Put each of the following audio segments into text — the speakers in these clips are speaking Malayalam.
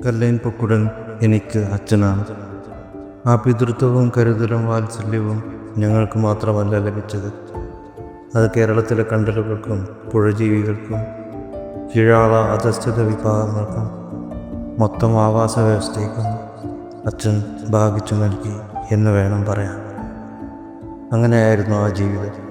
കല്ലേൻ പൊക്കുടൻ എനിക്ക് അച്ഛനാണ്. ആ പിതൃത്വവും കരുതലും വാത്സല്യവും ഞങ്ങൾക്ക് മാത്രമല്ല ലഭിച്ചത്, അത് കേരളത്തിലെ കണ്ടലുകൾക്കും പുഴജീവികൾക്കും കീഴാള അധസ്ഥിത വിഭാഗങ്ങൾക്കും മൊത്തം ആവാസ വ്യവസ്ഥയ്ക്കും അച്ഛൻ ഭാഗിച്ചു നൽകി എന്ന് വേണം പറയാൻ. അങ്ങനെയായിരുന്നു ആ ജീവിതം.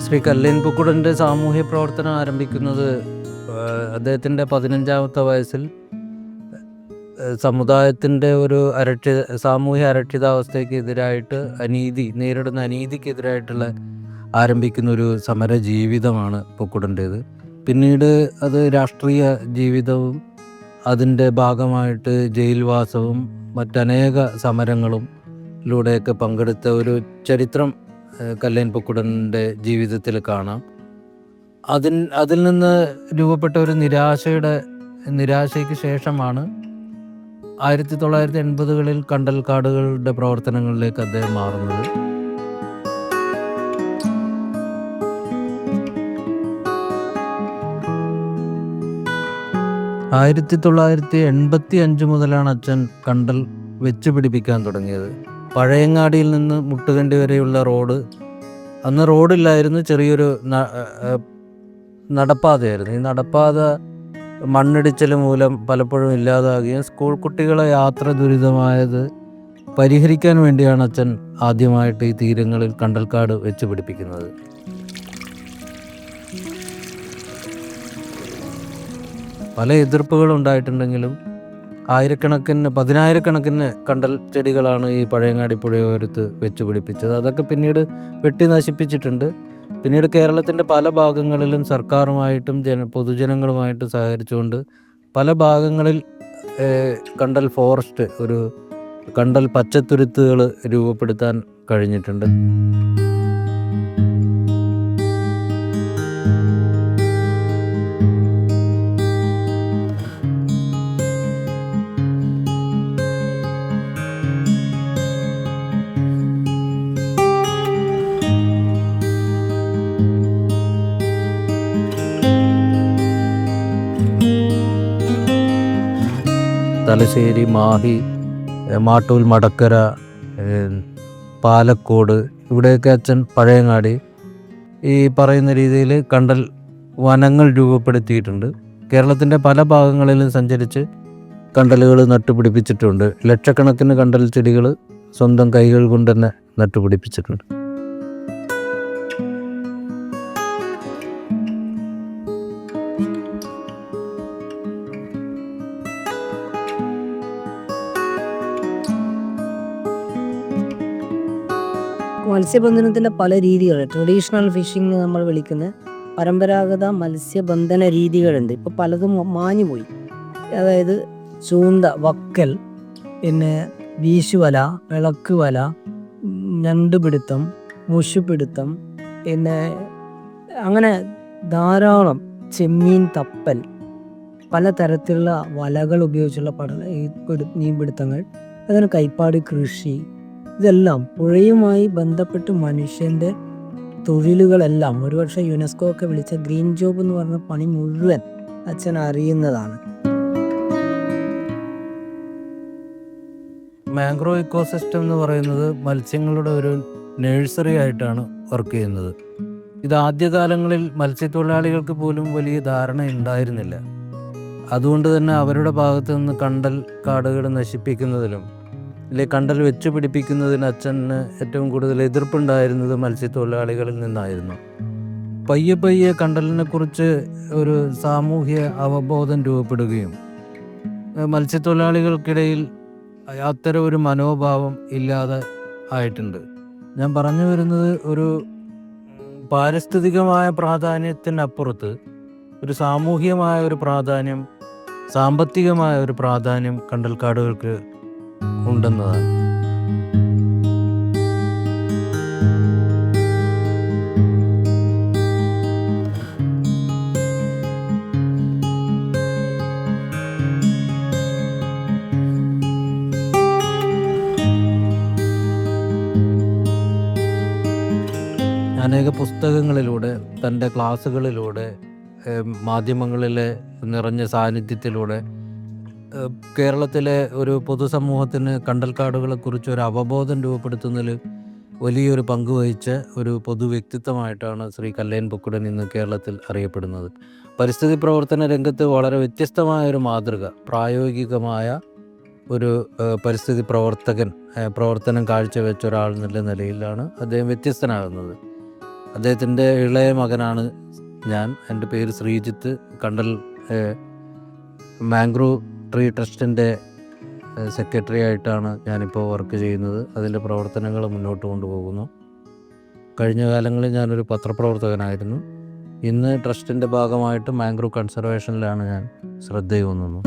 ശ്രീ കല്ലേൻ പൊക്കുടൻ്റെ സാമൂഹ്യ പ്രവർത്തനം ആരംഭിക്കുന്നത് അദ്ദേഹത്തിൻ്റെ 15ാമത്തെ വയസ്സിൽ സമുദായത്തിൻ്റെ ഒരു സാമൂഹ്യ അരക്ഷിതാവസ്ഥയ്ക്ക് എതിരായിട്ട് നേരിടുന്ന അനീതിക്കെതിരായിട്ടുള്ള ആരംഭിക്കുന്ന ഒരു സമര ജീവിതമാണ് പൊക്കുടൻ്റേത്. പിന്നീട് അത് രാഷ്ട്രീയ ജീവിതവും അതിൻ്റെ ഭാഗമായിട്ട് ജയിൽവാസവും മറ്റനേക സമരങ്ങളിലൂടെയൊക്കെ പങ്കെടുത്ത ഒരു ചരിത്രം കല്ലേൻ പൊക്കുടൻ്റെ ജീവിതത്തിൽ കാണാം. അതിൽ നിന്ന് രൂപപ്പെട്ട ഒരു നിരാശയ്ക്ക് ശേഷമാണ് 1980കളിൽ കണ്ടൽക്കാടുകളുടെ പ്രവർത്തനങ്ങളിലേക്ക് അദ്ദേഹം മാറുന്നത്. ആയിരത്തി 1985 മുതലാണ് അച്ഛൻ കണ്ടൽ വെച്ച് പിടിപ്പിക്കാൻ തുടങ്ങിയത്. പഴയങ്ങാടിയിൽ നിന്ന് മുട്ടുകണ്ടി വരെയുള്ള റോഡ്, അന്ന് റോഡില്ലായിരുന്നു, ചെറിയൊരു നടപ്പാതയായിരുന്നു. ഈ നടപ്പാത മണ്ണിടിച്ചൽ മൂലം പലപ്പോഴും ഇല്ലാതാകുകയും സ്കൂൾ കുട്ടികളെ യാത്ര ദുരിതമായത് പരിഹരിക്കാൻ വേണ്ടിയാണ് അച്ഛൻ ആദ്യമായിട്ട് ഈ തീരങ്ങളിൽ കണ്ടൽക്കാട് വെച്ച് പിടിപ്പിക്കുന്നത്. പല എതിർപ്പുകളും ഉണ്ടായിട്ടുണ്ടെങ്കിലും പതിനായിരക്കണക്കിന് കണ്ടൽ ചെടികളാണ് ഈ പഴയങ്ങാടി പുഴയോരത്ത് വെച്ച് പിടിപ്പിച്ചത്. അതൊക്കെ പിന്നീട് വെട്ടി നശിപ്പിച്ചിട്ടുണ്ട്. പിന്നീട് കേരളത്തിൻ്റെ പല ഭാഗങ്ങളിലും സർക്കാരുമായിട്ടും പൊതുജനങ്ങളുമായിട്ടും സഹകരിച്ചുകൊണ്ട് പല ഭാഗങ്ങളിൽ കണ്ടൽ ഫോറസ്റ്റ്, ഒരു കണ്ടൽ പച്ചത്തുരുത്തുകൾ രൂപപ്പെടുത്താൻ കഴിഞ്ഞിട്ടുണ്ട്. തലശ്ശേരി, മാഹി, മാട്ടൂൽ, മടക്കര, പാലക്കോട്, ഇവിടെയൊക്കെ അച്ഛൻ പഴയങ്ങാടി ഈ പറയുന്ന രീതിയിൽ കണ്ടൽ വനങ്ങൾ രൂപപ്പെടുത്തിയിട്ടുണ്ട്. കേരളത്തിൻ്റെ പല ഭാഗങ്ങളിലും സഞ്ചരിച്ച് കണ്ടലുകൾ നട്ടുപിടിപ്പിച്ചിട്ടുണ്ട്. ലക്ഷക്കണക്കിന് കണ്ടൽ ചെടികൾ സ്വന്തം കൈകൾ കൊണ്ട് തന്നെ നട്ടുപിടിപ്പിച്ചിട്ടുണ്ട്. മത്സ്യബന്ധനത്തിൻ്റെ പല രീതികൾ, ട്രഡീഷണൽ ഫിഷിംഗ് നമ്മൾ വിളിക്കുന്ന പരമ്പരാഗത മത്സ്യബന്ധന രീതികളുണ്ട്. ഇപ്പോൾ പലതും മാഞ്ഞു പോയി. അതായത് ചൂണ്ട, വക്കൽ, പിന്നെ വീശുവല, വിളക്ക് വല, ഞണ്ടുപിടുത്തം, മുഷുപിടുത്തം, പിന്നെ അങ്ങനെ ധാരാളം ചെമ്മീൻ തപ്പൽ, പലതരത്തിലുള്ള വലകൾ ഉപയോഗിച്ചുള്ള മീൻപിടുത്തങ്ങൾ, അതിന് കൈപ്പാട് കൃഷി, ഇതെല്ലാം പുഴയുമായി ബന്ധപ്പെട്ട് മനുഷ്യൻ്റെ തൊഴിലുകളെല്ലാം ഒരുപക്ഷെ യുനെസ്കോ ഒക്കെ വിളിച്ച ഗ്രീൻ ജോബ് എന്ന് പറഞ്ഞ പണി മുഴുവൻ അച്ഛൻ അറിയുന്നതാണ്. മാംഗ്രോവ് ഇക്കോസിസ്റ്റം എന്ന് പറയുന്നത് മത്സ്യങ്ങളുടെ ഒരു നഴ്സറി ആയിട്ടാണ് വർക്ക് ചെയ്യുന്നത്. ഇത് ആദ്യകാലങ്ങളിൽ മത്സ്യത്തൊഴിലാളികൾക്ക് പോലും വലിയ ധാരണ ഉണ്ടായിരുന്നില്ല. അതുകൊണ്ട് തന്നെ അവരുടെ ഭാഗത്തു നിന്ന് കണ്ടൽ കാടുകൾ നശിപ്പിക്കുന്നതിലും കണ്ടൽ വെച്ച് പിടിപ്പിക്കുന്നതിന് അച്ഛന് ഏറ്റവും കൂടുതൽ എതിർപ്പുണ്ടായിരുന്നത് മത്സ്യത്തൊഴിലാളികളിൽ നിന്നായിരുന്നു. പയ്യെ കണ്ടലിനെ കുറിച്ച് ഒരു സാമൂഹ്യ അവബോധം രൂപപ്പെടുകയും മത്സ്യത്തൊഴിലാളികൾക്കിടയിൽ അത്തരം ഒരു മനോഭാവം ഇല്ലാതെ ആയിട്ടുണ്ട്. ഞാൻ പറഞ്ഞു വരുന്നത് ഒരു പാരിസ്ഥിതികമായ പ്രാധാന്യത്തിനപ്പുറത്ത് ഒരു സാമൂഹികമായ ഒരു പ്രാധാന്യം, സാമ്പത്തികമായ ഒരു പ്രാധാന്യം കണ്ടൽക്കാടുകൾക്ക് ഉണ്ടെന്നതാണ്. അനേക പുസ്തകങ്ങളിലൂടെ, തൻ്റെ ക്ലാസ്സുകളിലൂടെ, മാധ്യമങ്ങളിലെ നിറഞ്ഞ സാന്നിധ്യത്തിലൂടെ കേരളത്തിലെ ഒരു പൊതുസമൂഹത്തിന് കണ്ടൽക്കാടുകളെക്കുറിച്ച് ഒരു അവബോധം രൂപപ്പെടുത്തുന്നതിൽ വലിയൊരു പങ്ക് വഹിച്ച ഒരു പൊതുവ്യക്തിത്വമായിട്ടാണ് ശ്രീ കല്ലേൻ പൊക്കുടൻ ഇന്ന് കേരളത്തിൽ അറിയപ്പെടുന്നത്. പരിസ്ഥിതി പ്രവർത്തന രംഗത്ത് വളരെ വ്യത്യസ്തമായ ഒരു മാതൃക, പ്രായോഗികമായ ഒരു പരിസ്ഥിതി പ്രവർത്തനം കാഴ്ചവെച്ച ഒരാൾ എന്നുള്ള നിലയിലാണ് അദ്ദേഹം വ്യത്യസ്തനാകുന്നത്. അദ്ദേഹത്തിൻ്റെ ഇളയ മകനാണ് ഞാൻ. എൻ്റെ പേര് ശ്രീജിത്ത്. കണ്ടൽ മാംഗ്രൂവ് ട്രീ ട്രസ്റ്റിൻ്റെ സെക്രട്ടറി ആയിട്ടാണ് ഞാനിപ്പോൾ വർക്ക് ചെയ്യുന്നത്. അതിൻ്റെ പ്രവർത്തനങ്ങൾ മുന്നോട്ട് കൊണ്ടുപോകുന്നു. കഴിഞ്ഞ കാലങ്ങളിൽ ഞാനൊരു പത്രപ്രവർത്തകനായിരുന്നു. ഇന്ന് ട്രസ്റ്റിൻ്റെ ഭാഗമായിട്ട് മാംഗ്രൂവ് കൺസർവേഷനിലാണ് ഞാൻ ശ്രദ്ധയൂന്നുന്നു.